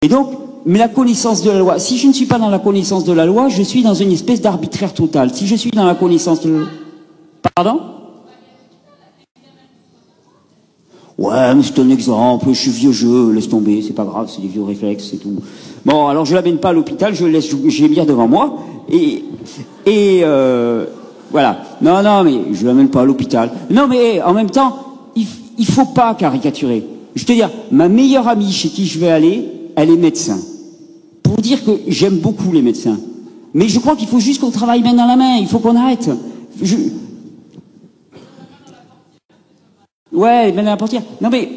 Et donc, mais la connaissance de la loi, si je ne suis pas dans la connaissance de la loi, je suis dans une espèce d'arbitraire total. Si je suis dans la connaissance de la loi... Pardon? Ouais, mais c'est un exemple, je suis vieux jeu, laisse tomber, c'est pas grave, c'est des vieux réflexes, c'est tout. Bon, alors je l'amène pas à l'hôpital, je le laisse gémir devant moi, voilà. Non, non, mais je l'amène pas à l'hôpital. Non, mais en même temps, il faut pas caricaturer. Je te dire, ma meilleure amie chez qui je vais aller, elle est médecin. Pour dire que j'aime beaucoup les médecins. Mais je crois qu'il faut juste qu'on travaille main dans la main, il faut qu'on arrête. Ouais, main dans la portière. Non mais,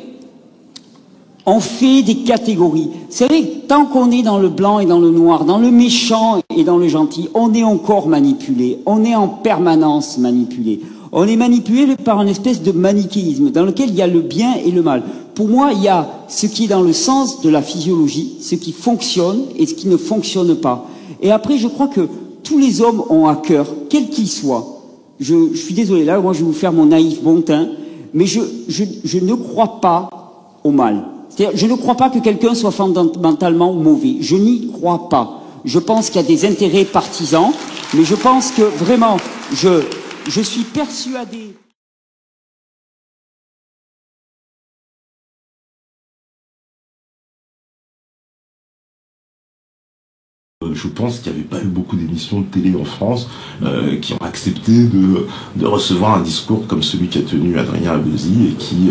on fait des catégories. Vous savez, tant qu'on est dans le blanc et dans le noir, dans le méchant et dans le gentil, on est encore manipulé. On est en permanence manipulé. On est manipulé par une espèce de manichéisme dans lequel il y a le bien et le mal. Pour moi, il y a ce qui est dans le sens de la physiologie, ce qui fonctionne et ce qui ne fonctionne pas. Et après, je crois que tous les hommes ont à cœur, quels qu'ils soient. Je suis désolé, là, moi, je vais vous faire mon naïf bon teint, mais je ne crois pas au mal. C'est-à-dire, je ne crois pas que quelqu'un soit fondamentalement mauvais. Je n'y crois pas. Je pense qu'il y a des intérêts partisans, mais je pense que vraiment, je suis persuadé. Je pense qu'il n'y avait pas eu beaucoup d'émissions de télé en France qui ont accepté de recevoir un discours comme celui qu'a tenu Adrien Abezi et qui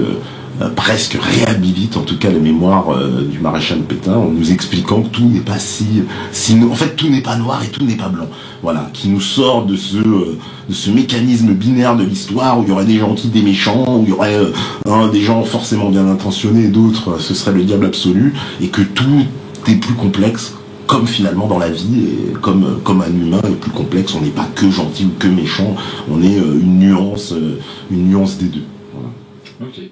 presque réhabilite en tout cas la mémoire du maréchal Pétain en nous expliquant que tout n'est pas en fait tout n'est pas noir et tout n'est pas blanc. Voilà, qui nous sort de ce mécanisme binaire de l'histoire où il y aurait des gentils, des méchants, où il y aurait des gens forcément bien intentionnés et d'autres ce serait le diable absolu et que tout est plus complexe comme finalement dans la vie, et comme un humain est plus complexe, on n'est pas que gentil ou que méchant, on est une nuance des deux. Voilà. Okay.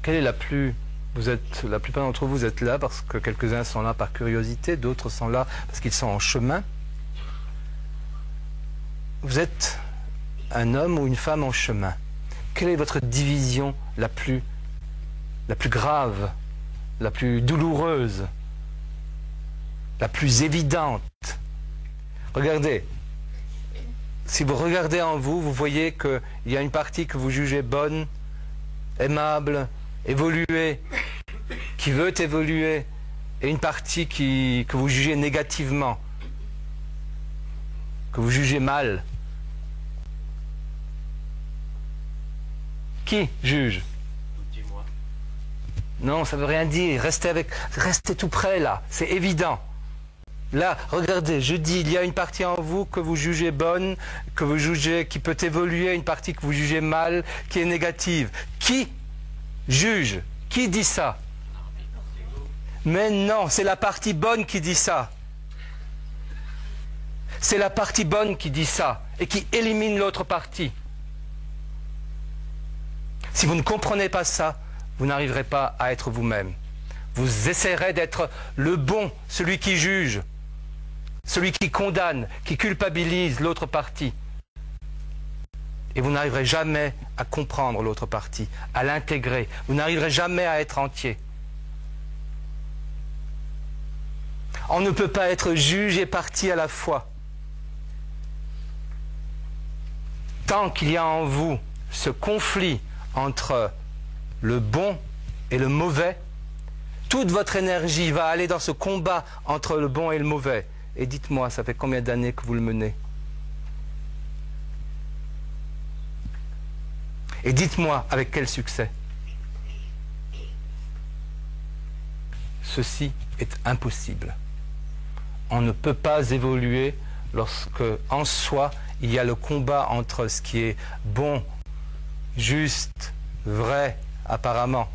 quelle est la plupart d'entre vous êtes là parce que quelques-uns sont là par curiosité, d'autres sont là parce qu'ils sont en chemin. Vous êtes un homme ou une femme en chemin. Quelle est votre division la plus grave, la plus douloureuse, la plus évidente? Regardez. Si vous regardez en vous, vous voyez qu'il y a une partie que vous jugez bonne, aimable, évoluée, qui veut évoluer, et une partie que vous jugez négativement, que vous jugez mal. Qui juge? Dis-moi. Non, ça ne veut rien dire. Restez tout près là, c'est évident. Là, regardez, je dis, il y a une partie en vous que vous jugez bonne, que vous jugez qui peut évoluer, une partie que vous jugez mal, qui est négative. Qui juge? Qui dit ça? Mais non, c'est la partie bonne qui dit ça. C'est la partie bonne qui dit ça et qui élimine l'autre partie. Si vous ne comprenez pas ça, vous n'arriverez pas à être vous-même. Vous essaierez d'être le bon, celui qui juge, celui qui condamne, qui culpabilise l'autre partie. Et vous n'arriverez jamais à comprendre l'autre partie, à l'intégrer. Vous n'arriverez jamais à être entier. On ne peut pas être juge et partie à la fois. Tant qu'il y a en vous ce conflit entre le bon et le mauvais, toute votre énergie va aller dans ce combat entre le bon et le mauvais. Et dites-moi, ça fait combien d'années que vous le menez? Et dites-moi, avec quel succès? Ceci est impossible. On ne peut pas évoluer lorsque, en soi, il y a le combat entre ce qui est bon, juste, vrai, apparemment,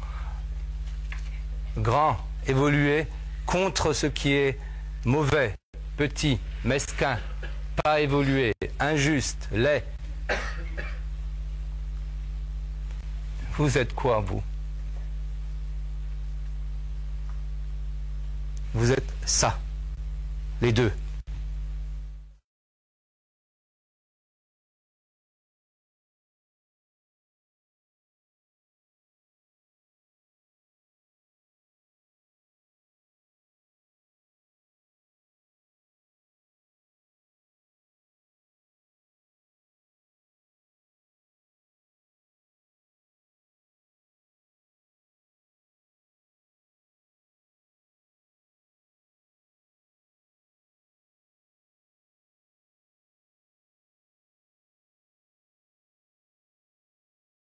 grand, évolué, contre ce qui est mauvais, petit, mesquin, pas évolué, injuste, laid. Vous êtes quoi, vous? Vous êtes ça, les deux.